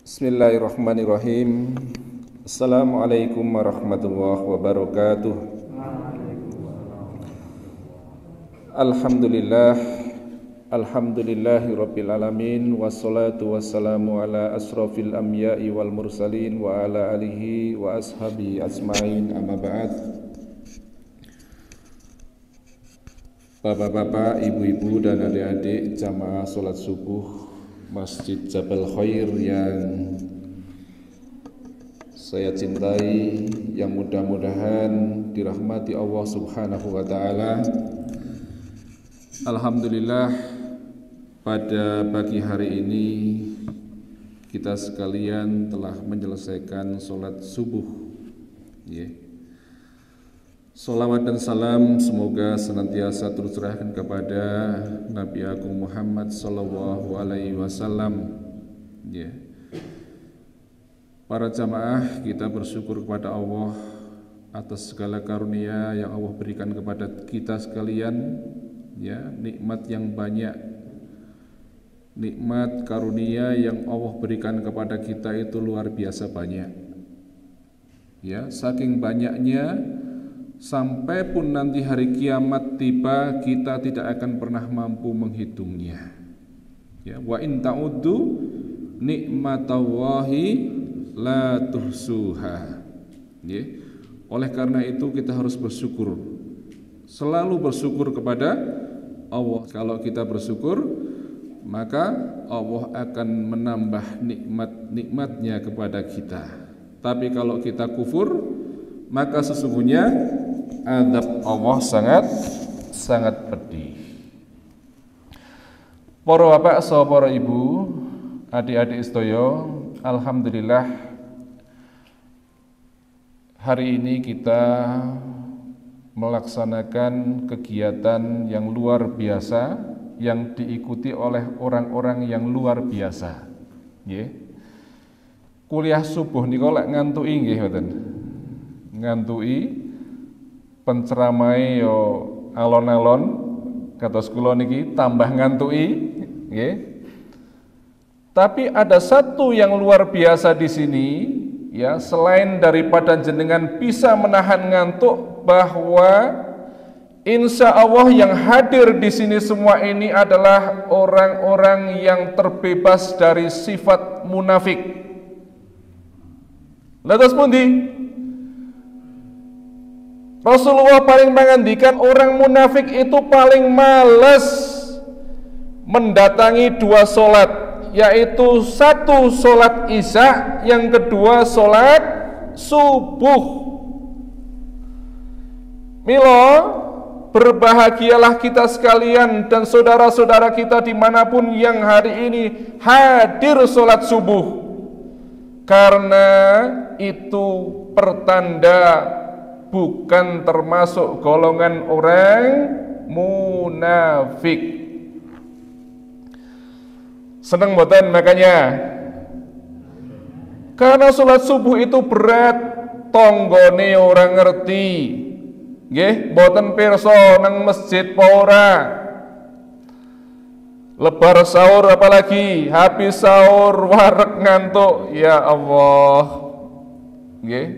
Bismillahirrahmanirrahim. Assalamualaikum warahmatullahi wabarakatuh. Alhamdulillah, alhamdulillahi rabbil alamin, wassalatu wassalamu ala asrafil anbiya'i wal mursalin wa ala alihi wa ashabihi asma'in, amma ba'd. Bapak-bapak, ibu-ibu dan adik-adik jamaah salat subuh Masjid Jabal Khair yang saya cintai, yang mudah-mudahan dirahmati Allah Subhanahu wa taala. Alhamdulillah, pada pagi hari ini kita sekalian telah menyelesaikan sholat subuh. Salawat dan salam semoga senantiasa tercurahkan kepada Nabi Agung Muhammad sallallahu alaihi wasallam. Para jamaah, kita bersyukur kepada Allah atas segala karunia yang Allah berikan kepada kita sekalian, nikmat yang banyak, nikmat karunia yang Allah berikan kepada kita itu luar biasa banyak. Saking banyaknya sampai pun nanti hari kiamat tiba, kita tidak akan pernah mampu menghitungnya. Wa in ta'uddu nikmatallahi la tuhsuha. Oleh karena itu kita harus bersyukur, selalu bersyukur kepada Allah. Kalau kita bersyukur, maka Allah akan menambah nikmat-nikmatnya kepada kita. Tapi kalau kita kufur, maka sesungguhnya azab Allah sangat pedih. Para bapak, para ibu, adik-adik sedaya, alhamdulillah hari ini kita melaksanakan kegiatan yang luar biasa yang diikuti oleh orang-orang yang luar biasa. Kuliah subuh niku lek ngantuki nggih mboten. Ngantuki penceramai yo alon-alon kados kula niki tambah ngantuki, Tapi ada satu yang luar biasa di sini, selain daripada jenengan bisa menahan ngantuk, bahwa insya Allah yang hadir di sini semua ini adalah orang-orang yang terbebas dari sifat munafik. Lantas pundi? Rasulullah paling mengandikan orang munafik itu paling malas mendatangi dua solat, yaitu satu solat isya, yang kedua solat subuh. Milo, berbahagialah kita sekalian dan saudara-saudara kita dimanapun yang hari ini hadir solat subuh, karena itu pertanda bukan termasuk golongan orang munafik. Seneng mboten makanya? Karena sholat subuh itu berat, tonggone orang ngerti. Nggih, mboten pirsa nang masjid apa ora. Lebar sahur apalagi, habis sahur wareg ngantuk, ya Allah. Nggih.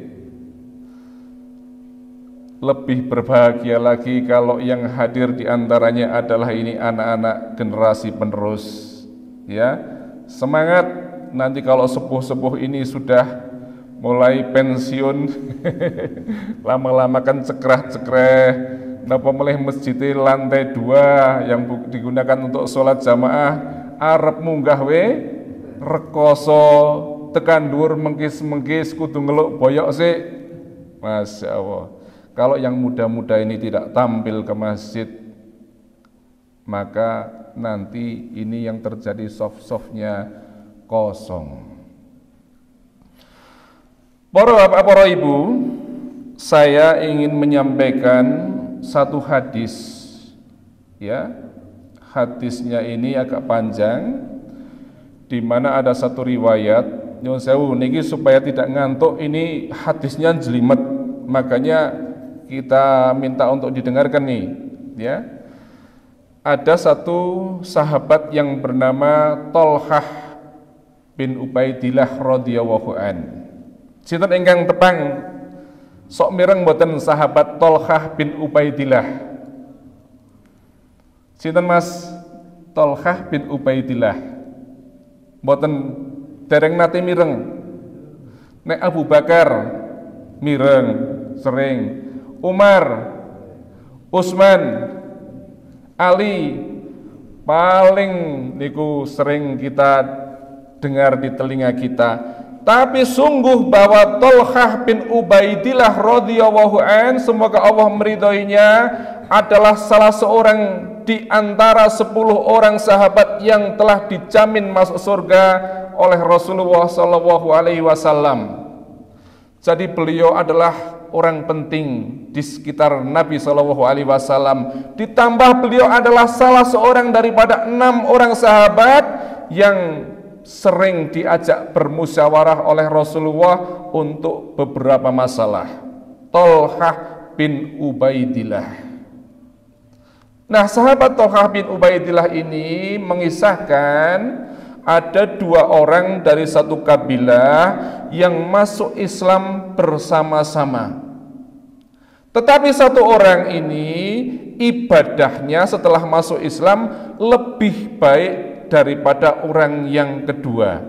Lebih berbahagia lagi kalau yang hadir di antaranya adalah ini anak-anak generasi penerus. Semangat, nanti kalau sepuh-sepuh ini sudah mulai pensiun, lama-lama kan cekrah-cekreh, napa melih masjid lantai 2 yang digunakan untuk sholat jamaah, arep munggah rekoso tekan dhuwur mengkis-mengkis kudu ngeluk boyok sik. Masya Allah. Kalau yang muda-muda ini tidak tampil ke masjid, maka nanti ini yang terjadi soft-softnya kosong. Para bapak, para ibu, saya ingin menyampaikan satu hadis. Hadisnya ini agak panjang, di mana ada satu riwayat. Nyuwun sewu niki supaya tidak ngantuk, ini hadisnya jelimet, makanya kita minta untuk didengarkan nih, Ada satu sahabat yang bernama Tolhah bin Ubaidillah radhiyallahu an. Sinten ingkang tepang sok mireng mboten sahabat Tolhah bin Ubaidillah? Sinten Mas? Tolhah bin Ubaidillah. Mboten dereng nate mireng. Nek Abu Bakar mireng sering, Umar, Utsman, Ali paling niku sering kita dengar di telinga kita. Tapi sungguh bahwa Tolhah bin Ubaidillah radhiyallahu an, semoga Allah meridhoinya, adalah salah seorang di antara 10 orang sahabat yang telah dijamin masuk surga oleh Rasulullah sallallahu alaihi wasallam. Jadi beliau adalah orang penting di sekitar Nabi sallallahu alaihi wasallam. Ditambah beliau adalah salah seorang daripada 6 orang sahabat yang sering diajak bermusyawarah oleh Rasulullah untuk beberapa masalah. Tolhah bin Ubaidillah. Nah, sahabat Tolhah bin Ubaidillah ini mengisahkan ada 2 orang dari satu kabilah yang masuk Islam bersama-sama. Tetapi satu orang ini ibadahnya setelah masuk Islam lebih baik daripada orang yang kedua.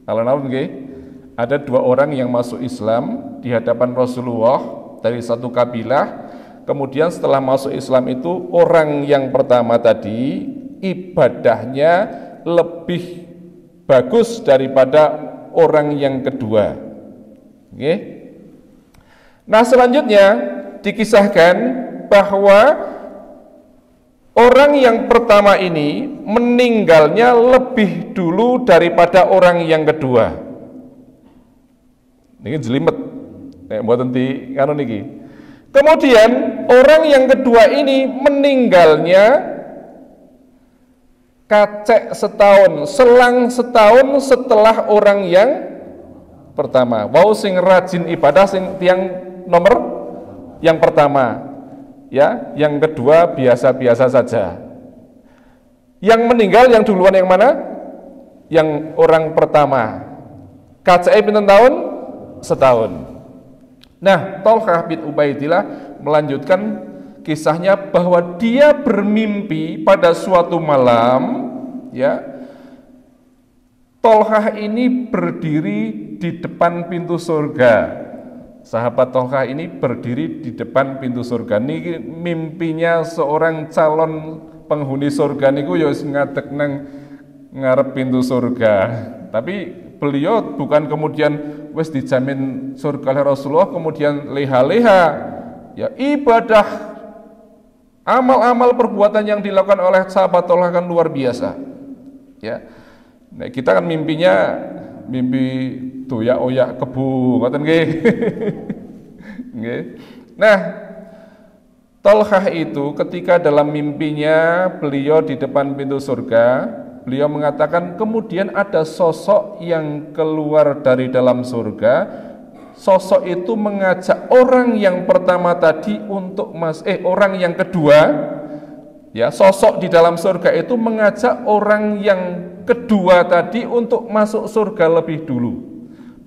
Alon-alon ada 2 orang yang masuk Islam di hadapan Rasulullah dari satu kabilah. Kemudian setelah masuk Islam itu orang yang pertama tadi ibadahnya lebih bagus daripada orang yang kedua. Nah, selanjutnya dikisahkan bahwa orang yang pertama ini meninggalnya lebih dulu daripada orang yang kedua. Ini jelimet. Mboten di kanu niki. Kemudian orang yang kedua ini meninggalnya kacek setahun, selang setahun setelah orang yang pertama. Wau sing rajin ibadah sing tiang nomor yang pertama, ya, yang kedua biasa-biasa saja. Yang meninggal yang duluan yang mana? Yang orang pertama. Kacek pinten tahun? Setahun. Nah, Tolhah bin Ubaidillah melanjutkan kisahnya bahwa dia bermimpi pada suatu malam, ya. Tolhah ini berdiri di depan pintu surga. Sahabat Tolhah ini berdiri di depan pintu surga. Niki mimpinya seorang calon penghuni surga niku ya ngadeg nang ngarep pintu surga. Tapi beliau bukan kemudian wis dijamin surga oleh Rasulullah kemudian leha-leha, ya, ibadah amal-amal perbuatan yang dilakukan oleh sahabat Tolhah kan luar biasa, ya. Nah, kita kan mimpinya mimpi doyak-oyak kebu, ngoten nggih. Nggih. Nah, Tolhah itu ketika dalam mimpinya beliau di depan pintu surga, beliau mengatakan kemudian ada sosok yang keluar dari dalam surga. Sosok itu mengajak orang yang pertama tadi untuk orang yang kedua, ya, sosok di dalam surga itu mengajak orang yang kedua tadi untuk masuk surga lebih dulu.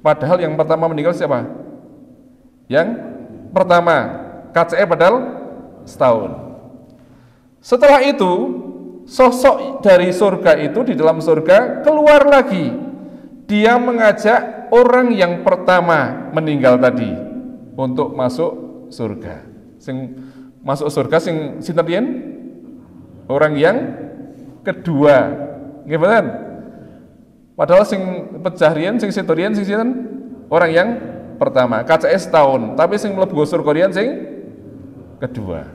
Padahal yang pertama meninggal siapa? Yang pertama, KCE padahal setahun. Setelah itu sosok dari surga itu di dalam surga keluar lagi. Dia mengajak orang yang pertama meninggal tadi untuk masuk surga. Sing masuk surga sing sinten riyen? Orang yang kedua. Nggih mboten? Padahal sing pecah riyen sing situ riyen sing sinten? Orang yang pertama. KCS tahun, tapi sing mlebu surga riyen sing kedua.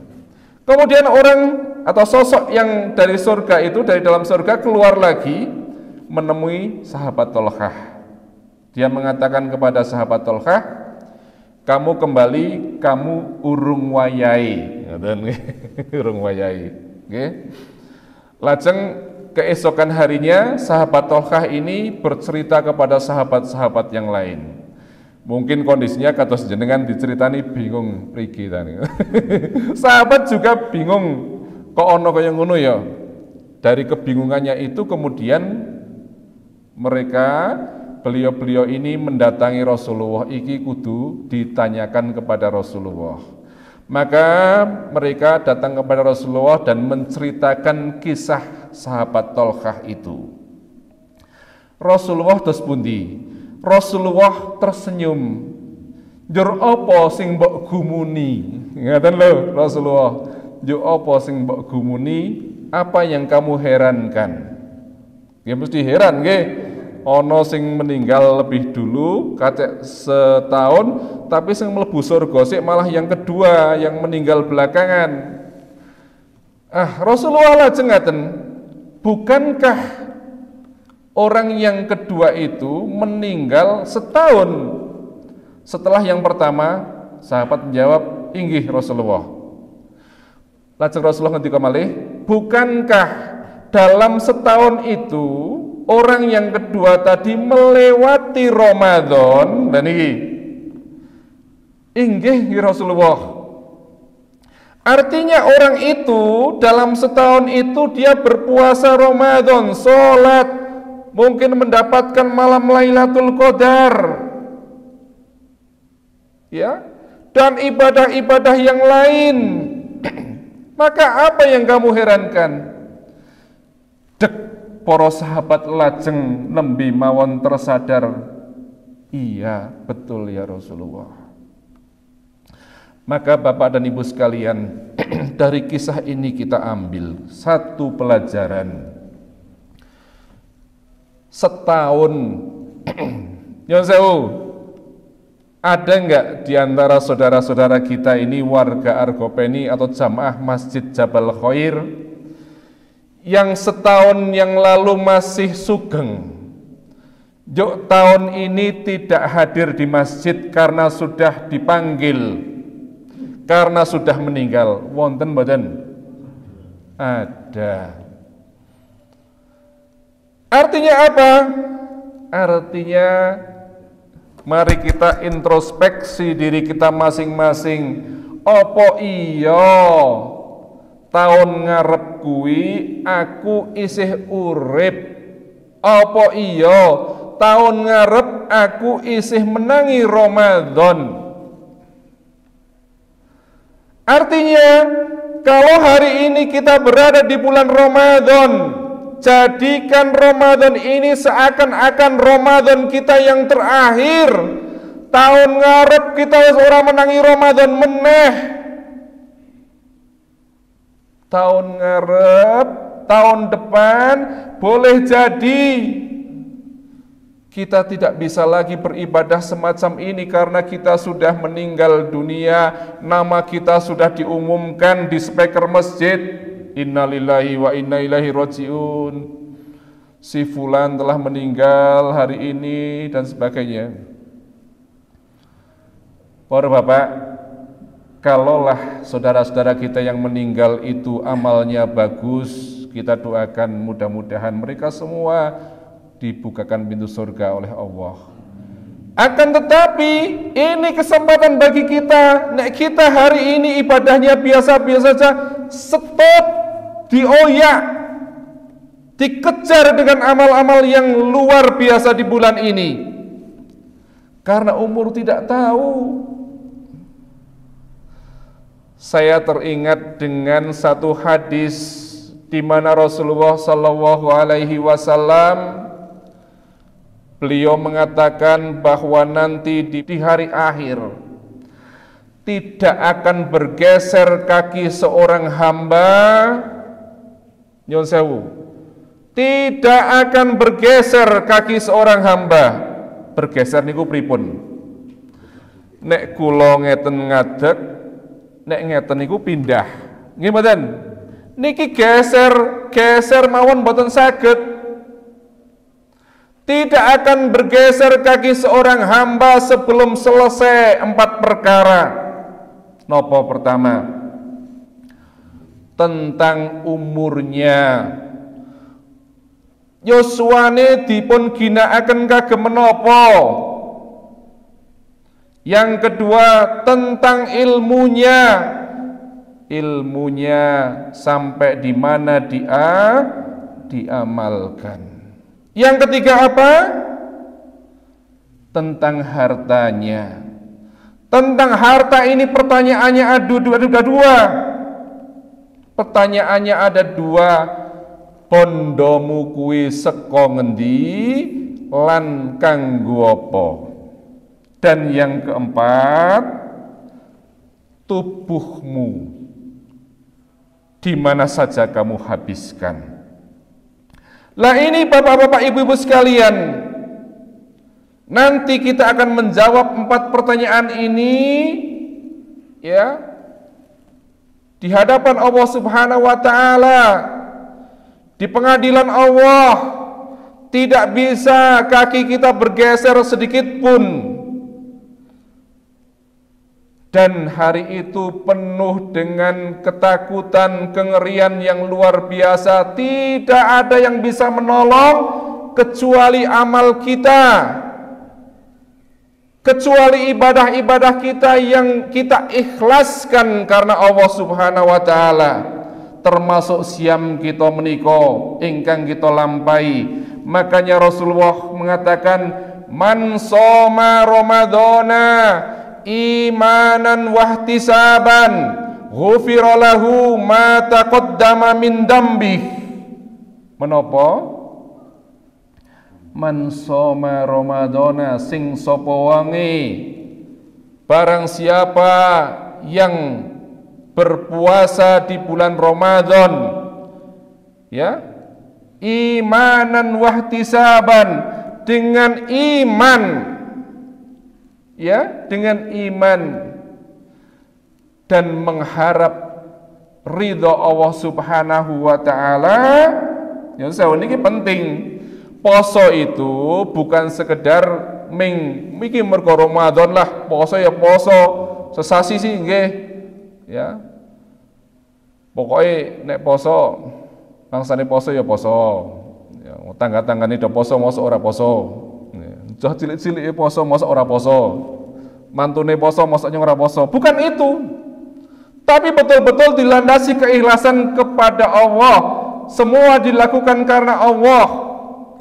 Kemudian orang atau sosok yang dari surga itu, dari dalam surga keluar lagi menemui sahabat Tolhah. Dia mengatakan kepada sahabat Tolhah, kamu kembali, kamu urung wayai. Urung wayai. Lajeng keesokan harinya sahabat Tolhah ini bercerita kepada sahabat-sahabat yang lain. Mungkin kondisinya kados jenengan diceritani bingung prigi tani. Sahabat juga bingung, kok ono kaya ngono ya. Dari kebingungannya itu kemudian Mereka beliau-beliau ini mendatangi Rasulullah, iki kudu ditanyakan kepada Rasulullah. Maka mereka datang kepada Rasulullah dan menceritakan kisah sahabat Tolkah itu. Rasulullah terus pundi? Rasulullah tersenyum. Njur apa sing mbok gumuni? Ngaten lho Rasulullah. Njur apa sing mbok gumuni? Apa yang kamu herankan? Ya mesti heran nggih. Ana sing meninggal lebih dulu kacek setahun, tapi sing mlebu surga sik malah yang kedua yang meninggal belakangan. Rasulullah lajeng ngaten, bukankah orang yang kedua itu meninggal setahun setelah yang pertama? Sahabat menjawab, inggih Rasulullah. Lajeng Rasulullah ngendika malih, bukankah dalam setahun itu orang yang kedua tadi melewati Ramadan? Dan ini inggih Rasulullah. Artinya orang itu dalam setahun itu dia berpuasa Ramadan, sholat, mungkin mendapatkan malam Lailatul Qadar, ya, dan ibadah-ibadah yang lain. Maka apa yang kamu herankan? Dek, para sahabat lajeng nembe mawon tersadar, iya betul ya Rasulullah. Maka Bapak dan Ibu sekalian, dari kisah ini kita ambil satu pelajaran. Setahun Nyon sewu, ada enggak di antara saudara-saudara kita ini warga Argopeni atau jamaah Masjid Jabal Khair yang setahun yang lalu masih sugeng, juk tahun ini tidak hadir di masjid karena sudah dipanggil, karena sudah meninggal? Wonten mboten? Ada. Artinya apa? Artinya mari kita introspeksi diri kita masing-masing. Apa iya tahun ngarep kuwi aku isih urip? Apa iya tahun ngarep aku isih menangi Ramadan? Artinya kalau hari ini kita berada di bulan Ramadan, jadikan Ramadan ini seakan-akan Ramadan kita yang terakhir. Tahun ngarep kita ora menangi Ramadan meneh. Tahun ngarep, tahun depan boleh jadi kita tidak bisa lagi beribadah semacam ini karena kita sudah meninggal dunia, nama kita sudah diumumkan di speaker masjid, innalillahi wa inna ilaihi rajiun, si fulan telah meninggal hari ini dan sebagainya. Para Bapak, kalaulah saudara-saudara kita yang meninggal itu amalnya bagus, kita doakan mudah-mudahan mereka semua dibukakan pintu surga oleh Allah. Akan tetapi ini kesempatan bagi kita, nek kita hari ini ibadahnya biasa-biasa saja, stop, dioyak, dikejar dengan amal-amal yang luar biasa di bulan ini. Karena umur tidak tahu. Saya teringat dengan satu hadis di mana Rasulullah Shallallahu Alaihi Wasallam beliau mengatakan bahwa nanti di hari akhir tidak akan bergeser kaki seorang hamba, nyon sewu, tidak akan bergeser kaki seorang hamba. Bergeser niku pripun? Nek kula ngeten ngadeg, nek ngeten niku pindah. Nggih mboten? Niki geser mawon mboten saged. Tidak akan bergeser kaki seorang hamba sebelum selesai 4 perkara. Nopo pertama? Tentang umurnya. Yoswane dipun ginakaken kagem menapa? Yang kedua, tentang ilmunya. Ilmunya sampai di mana dia diamalkan. Yang ketiga apa? Tentang hartanya. Tentang harta ini pertanyaannya ada dua. Pertanyaannya ada dua. Pondomu kuwi saka ngendi lan kanggo apa? Dan yang keempat, tubuhmu di mana saja kamu habiskan. Lah ini bapak-bapak, ibu-ibu sekalian, nanti kita akan menjawab 4 pertanyaan ini ya di hadapan Allah Subhanahu wa taala. Di pengadilan Allah tidak bisa kaki kita bergeser sedikit pun. Dan hari itu penuh dengan ketakutan, kengerian yang luar biasa. Tidak ada yang bisa menolong kecuali amal kita, kecuali ibadah-ibadah kita yang kita ikhlaskan karena Allah Subhanahu wa taala. Termasuk siam kita menika ingkang kita lampahi. Makanya Rasulullah mengatakan, man shoma ramadhana imanan wahtisaban ghufira lahu ma taqaddama min dambih. Menapa? Man shoma ramadhana, sing sapa wangi, barang siapa yang berpuasa di bulan Ramadan ya, imanan wahtisaban, dengan iman ya, dengan iman dan mengharap ridha Allah Subhanahu wa taala. Ya saya ini penting. Poso itu bukan sekedar iki mergo Ramadan lah, poso ya poso, sesasi sih nggih. Ya. Pokoknya nek poso, bangsane poso ya poso. Ya, tangga-tanggane do poso mosok ora poso. Cah cilik-cilik poso mosok ora poso. Mantune poso mosok ora poso. Bukan itu. Tapi betul-betul dilandasi keikhlasan kepada Allah. Semua dilakukan karena Allah.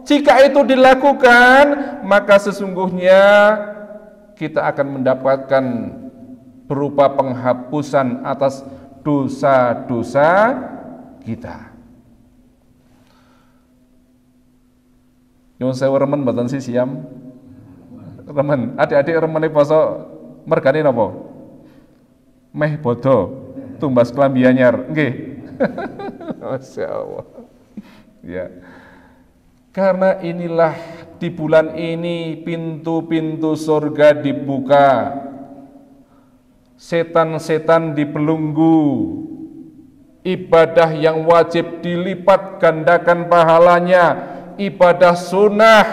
Jika itu dilakukan, maka sesungguhnya kita akan mendapatkan berupa penghapusan atas dosa-dosa kita. Nyuwun sewu remen mboten sih siam? Remen, adik-adik remene poso mergane napa? Meh bodo, tumbas klambi anyar, nggih. Masyaallah. Ya. Karena inilah di bulan ini pintu-pintu surga dibuka. Setan-setan dibelenggu. Ibadah yang wajib dilipat gandakan pahalanya. Ibadah sunnah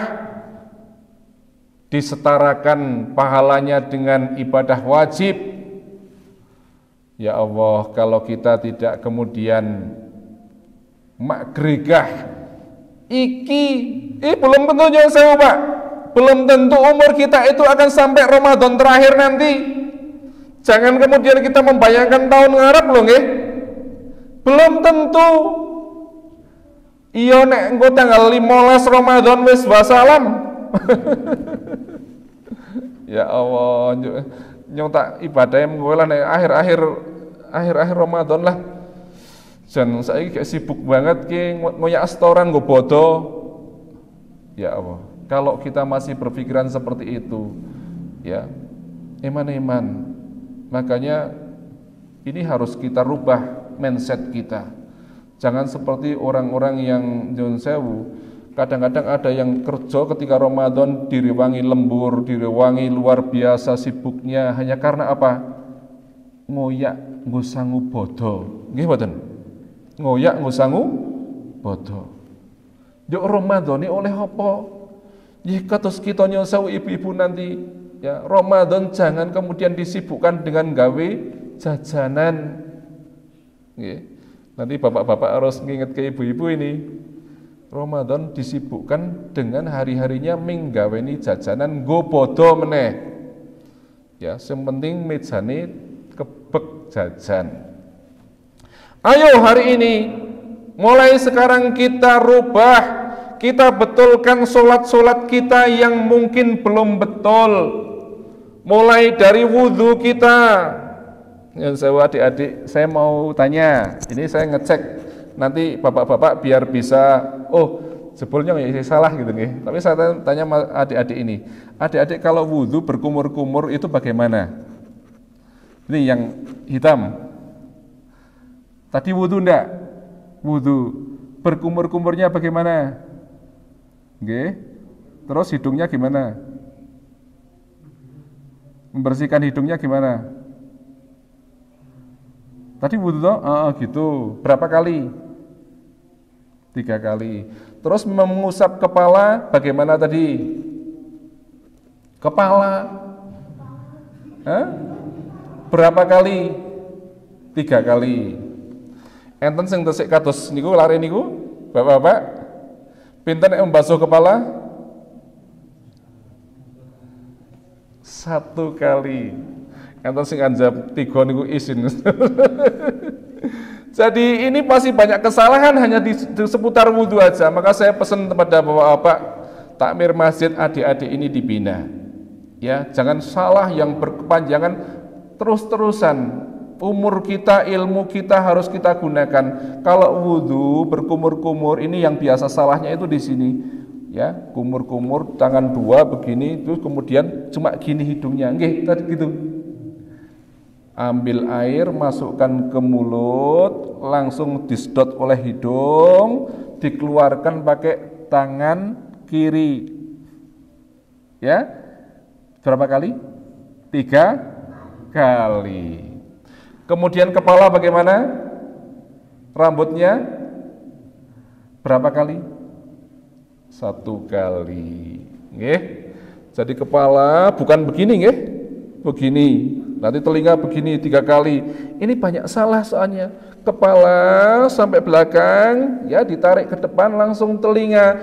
disetarakan pahalanya dengan ibadah wajib. Ya Allah, kalau kita tidak kemudian makgregah belum tentu nyuwun sewu Pak, belum tentu umur kita itu akan sampai Ramadan terakhir nanti. Jangan kemudian kita membayangkan tahun ngarep loh nggih. Belum tentu. Iya nek engko tanggal 15 Ramadan wis wassalam. Ya Allah, nyong tak ibadah mengko lah nek akhir Ramadan lah. Jan saiki gak sibuk banget ki ngoyak setoran nggo bodo. Ya Allah, kalau kita masih berpikiran seperti itu, ya iman. Makanya ini harus kita rubah mindset kita. Jangan seperti orang-orang yang nyuwun sewu, kadang-kadang ada yang kerja ketika Ramadan direwangi lembur, direwangi luar biasa sibuknya hanya karena apa? Ngoyak nggo sangu bodo. Nggih mboten? Ngoyak nggo sangu bodo. Yo Ramadane oleh apa? Nggih kados kita nyuwun sewu ibu-ibu nanti. Ya, Ramadan jangan kemudian disibukkan dengan gawe jajanan. Nggih. Nanti bapak-bapak harus nginget ke ibu-ibu ini. Ramadan disibukkan dengan hari-harinya menggaweni jajanan nggo padha meneh. Ya, sing penting mejane kebek jajan. Ayo hari ini mulai sekarang kita rubah, kita betulkan sholat-sholat kita yang mungkin belum betul, mulai dari wudhu kita. Ya, saya adik-adik, saya mau tanya, ini saya ngecek nanti bapak-bapak biar bisa, oh sebelumnya ya salah gitu nih. Tapi saya tanya adik-adik ini, adik-adik kalau wudhu berkumur-kumur itu bagaimana? Ini yang hitam. Tadi wudhu enggak? Wudhu. Berkumur-kumurnya bagaimana? Oke. Terus hidungnya gimana? Membersihkan hidungnya gimana? Tadi wudhu toh? Gitu. Berapa kali? 3 kali. Terus mengusap kepala bagaimana tadi? Kepala. Berapa kali? 3 kali. Enten sing tesik kados niku lare niku, Bapak-bapak. Pinten nek membasuh kepala? 1 kali. Enten sing anjab 3 niku izin. Jadi ini masih banyak kesalahan hanya di seputar wudhu aja. Maka saya pesan kepada bapak-bapak takmir masjid, adik-adik ini dibina. Ya, jangan salah yang berkepanjangan terus-terusan. Umur kita, ilmu kita harus kita gunakan. Kalau wudhu berkumur-kumur, ini yang biasa salahnya itu di sini. Ya, kumur-kumur, tangan 2 begini, terus kemudian cuma gini hidungnya. Nggih, tadi gitu. Ambil air, masukkan ke mulut, langsung disedot oleh hidung, dikeluarkan pakai tangan kiri. Ya, berapa kali? 3 kali. Kemudian kepala bagaimana? Rambutnya berapa kali? 1 kali. Nggih. Jadi kepala bukan begini nggih. Begini. Nanti telinga begini 3 kali. Ini banyak salah soalnya. Kepala sampai belakang, ya ditarik ke depan langsung telinga.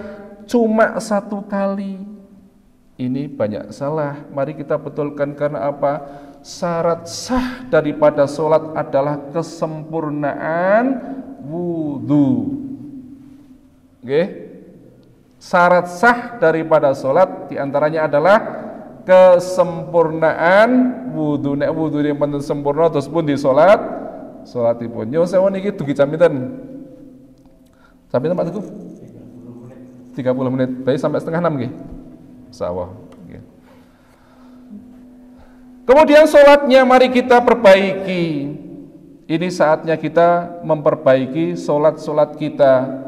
Cuma 1 kali. Ini banyak salah. Mari kita betulkan karena apa? Syarat sah daripada sholat adalah kesempurnaan wudhu. Oke? Syarat sah daripada sholat diantaranya adalah kesempurnaan wudhu. Nek wudhu yang penting sempurna terus pun di sholat sholatipun. Yo sewu niki dugi jam pinten? Jam pinten Pak Teguh? 30 menit. Baik sampai setengah 6 nggih. Insyaallah. Nggih. Kemudian sholatnya mari kita perbaiki. Ini saatnya kita memperbaiki sholat-sholat kita.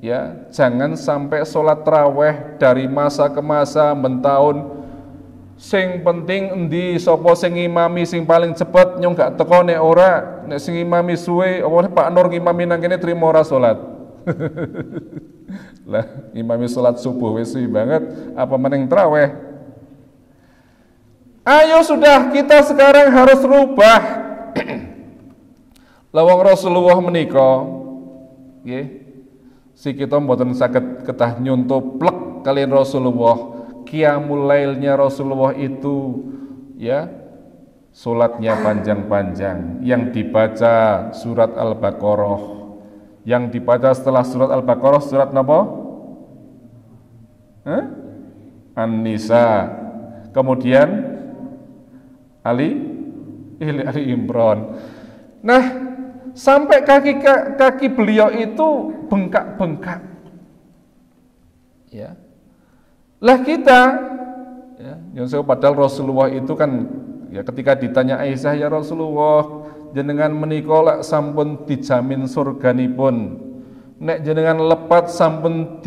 Ya, jangan sampai sholat taraweh dari masa ke masa mentahun. Sing penting endi sapa sing ngimami sing paling cepet nyong gak teko nek ora, nek sing ngimami suwe apa Pak Nur ngimami nang kene trimo ora salat. Lah ngimami salat subuh wis suwi banget apa meneng tarawih. Ayo sudah kita sekarang harus rubah. Lawang Rasulullah menika nggih si kita mboten saged ketah nyuntuh plek kalian Rasulullah. Qiyamul lailnya Rasulullah itu ya salatnya panjang-panjang, yang dibaca surat Al-Baqarah, yang dibaca setelah surat Al-Baqarah surat napa? An-Nisa, kemudian Ali Imran. Nah, sampai kaki beliau itu bengkak-bengkak. Ya. Lah kita ya, yang saya padahal Rasulullah itu kan ya ketika ditanya Aisyah, ya Rasulullah jenengan menika lak sampun dijamin surganipun, nek jenengan lepat sampun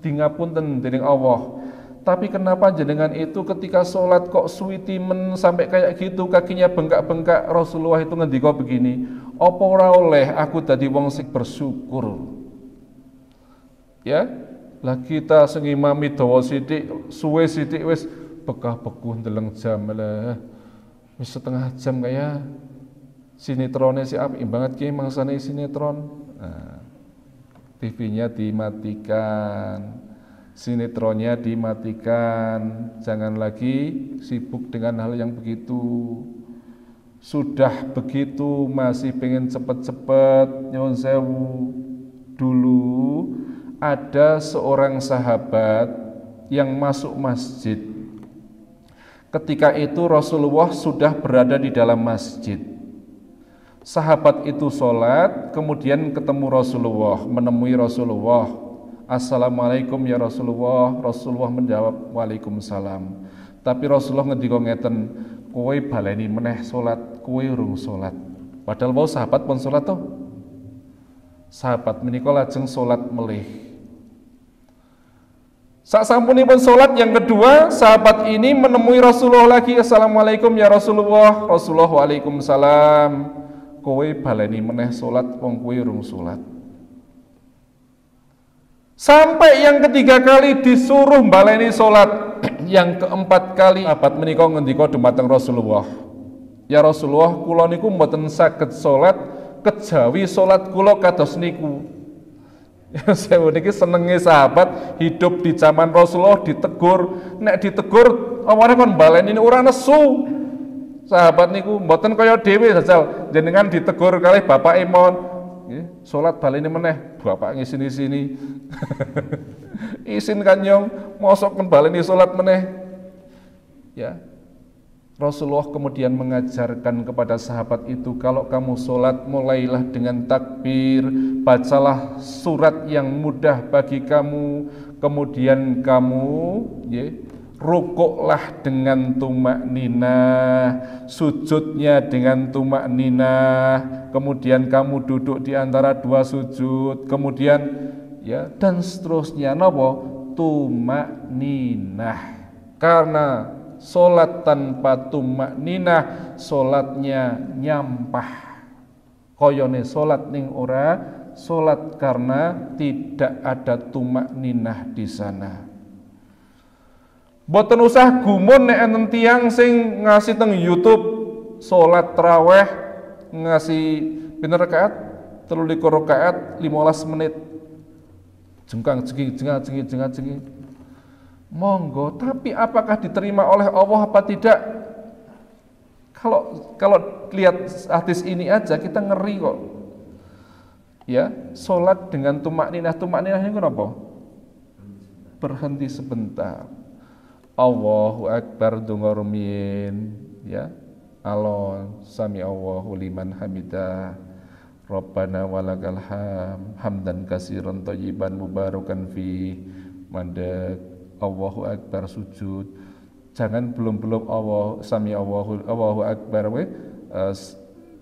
dingapunten dening Allah, tapi kenapa jenengan itu ketika sholat kok suwitimen sampai kayak gitu kakinya bengkak-bengkak? Rasulullah itu ngendika begini, apa ora oleh aku dadi wong sing bersyukur. Ya, lah kita sing imami dawa sithik, suwe sithik wis bekah-bekuh ndeleng jam lah. Wis setengah jam kaya sinetrone si apik banget ki mangsane sinetron. Nah, TV-nya dimatikan, sinetronnya dimatikan. Jangan lagi sibuk dengan hal yang begitu. Sudah begitu masih pengen cepet-cepet nyuwun sewu. Dulu ada seorang sahabat yang masuk masjid. Ketika itu Rasulullah sudah berada di dalam masjid. Sahabat itu sholat, kemudian ketemu Rasulullah, menemui Rasulullah. Assalamualaikum ya Rasulullah. Rasulullah menjawab, waalaikumsalam. Tapi Rasulullah ngendika ngeten, kowe baleni meneh sholat, kowe urung sholat. Padahal mau sahabat pun sholat tuh. Sahabat menika lajeng sholat melih. Sasampunipun sholat yang kedua, sahabat ini menemui Rasulullah lagi. Assalamualaikum ya Rasulullah. Rasulullah waalaikumsalam. Kowe baleni meneh sholat, wong kowe urung sholat. Sampai yang ketiga kali disuruh baleni sholat. Yang keempat kali sahabat menika ngendika dumateng Rasulullah, ya Rasulullah, kula niku mboten saged sholat kejawi sholat kula kados niku. Saya niki senenge sahabat hidup di zaman Rasulullah ditegur, nek ditegur awake kon baleni ora nesu. Sahabat niku mboten kaya dhewe jajal jenengan ditegur kalih bapak imon, nggih, salat baleni meneh, bapak ngisini-sini. Isin kanyong, mosok kon baleni salat meneh. Ya. Rasulullah kemudian mengajarkan kepada sahabat itu, kalau kamu sholat mulailah dengan takbir, bacalah surat yang mudah bagi kamu, kemudian kamu rukuklah dengan tumak ninah, sujudnya dengan tumak ninah, kemudian kamu duduk di antara dua sujud, kemudian ya dan seterusnya, napa tumak ninah. Karena sholat tanpa tumak ninah, sholatnya nyampah. Koyone sholat ning ora sholat karena tidak ada tumak ninah di sana. Boten usah gumun nek enten tiyang sing ngasih teng YouTube sholat tarawih ngasih pinten rakaat? 23 rakaat 15 menit. Jengkang jengi. Monggo, tapi apakah diterima oleh Allah apa tidak? Kalau lihat hadis ini aja kita ngeri kok. Ya, sholat dengan tumak ninah itu apa? Berhenti sebentar. Allahu Akbar donga rumiyin, ya. Alon sami Allahu liman hamidah. Rabbana walakal hamdan katsiran thayyiban mubarakan fi mandek. Allahu Akbar sujud. Jangan belum Allah sami Allahu Akbar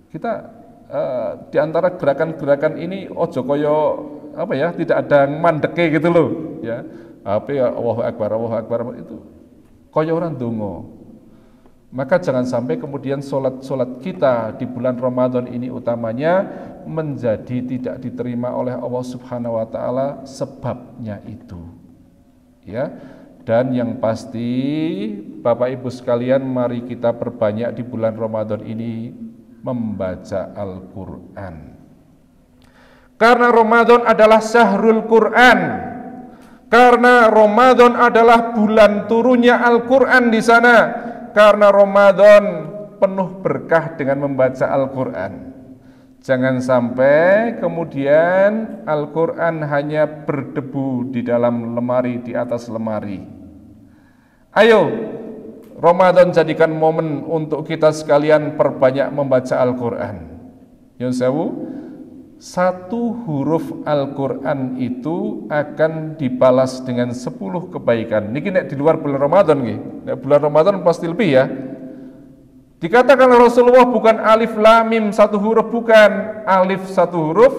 kita di antara gerakan-gerakan ini ojo koyo apa ya, tidak ada mandeke gitu loh ya. Apa ya Allahu Akbar itu koyo orang dongo. Maka jangan sampai kemudian solat kita di bulan Ramadan ini utamanya menjadi tidak diterima oleh Allah Subhanahu wa taala sebabnya itu. Ya. Dan yang pasti Bapak Ibu sekalian, mari kita perbanyak di bulan Ramadan ini membaca Al-Qur'an. Karena Ramadan adalah syahrul Qur'an. Karena Ramadan adalah bulan turunnya Al-Qur'an di sana. Karena Ramadan penuh berkah dengan membaca Al-Qur'an. Jangan sampai kemudian Al-Qur'an hanya berdebu di dalam lemari, di atas lemari. Ayo, Ramadan jadikan momen untuk kita sekalian perbanyak membaca Al-Qur'an. Yun sewu, satu huruf Al-Qur'an itu akan dibalas dengan 10 kebaikan. Niki nek di luar bulan Ramadan nggih. Nek bulan Ramadan pasti lebih ya. Dikatakan Rasulullah bukan alif lam mim satu huruf, bukan. Alif satu huruf,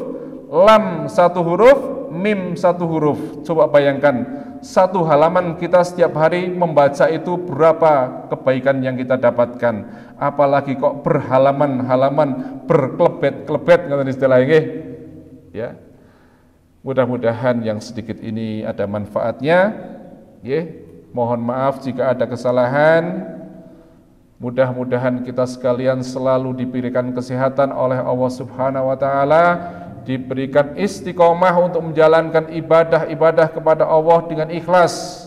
lam satu huruf, mim satu huruf. Coba bayangkan, satu halaman kita setiap hari membaca itu berapa kebaikan yang kita dapatkan. Apalagi kok berhalaman-halaman, berkelebet-kelebet ngoten istilahnya. Ya. Mudah-mudahan yang sedikit ini ada manfaatnya. Mohon maaf jika ada kesalahan. Mudah-mudahan kita sekalian selalu diberikan kesehatan oleh Allah Subhanahu wa taala, diberikan istiqomah untuk menjalankan ibadah-ibadah kepada Allah dengan ikhlas.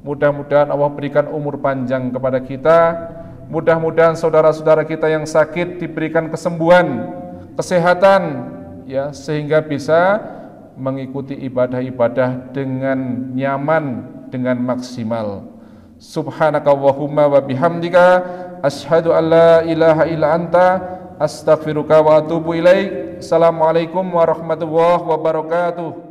Mudah-mudahan Allah berikan umur panjang kepada kita. Mudah-mudahan saudara-saudara kita yang sakit diberikan kesembuhan, kesehatan ya, sehingga bisa mengikuti ibadah-ibadah dengan nyaman, dengan maksimal. Subhanakallahumma wa bihamdika asyhadu an la ilaha illa anta astaghfiruka wa atubu ilaik. Assalamualaikum warahmatullahi wabarakatuh.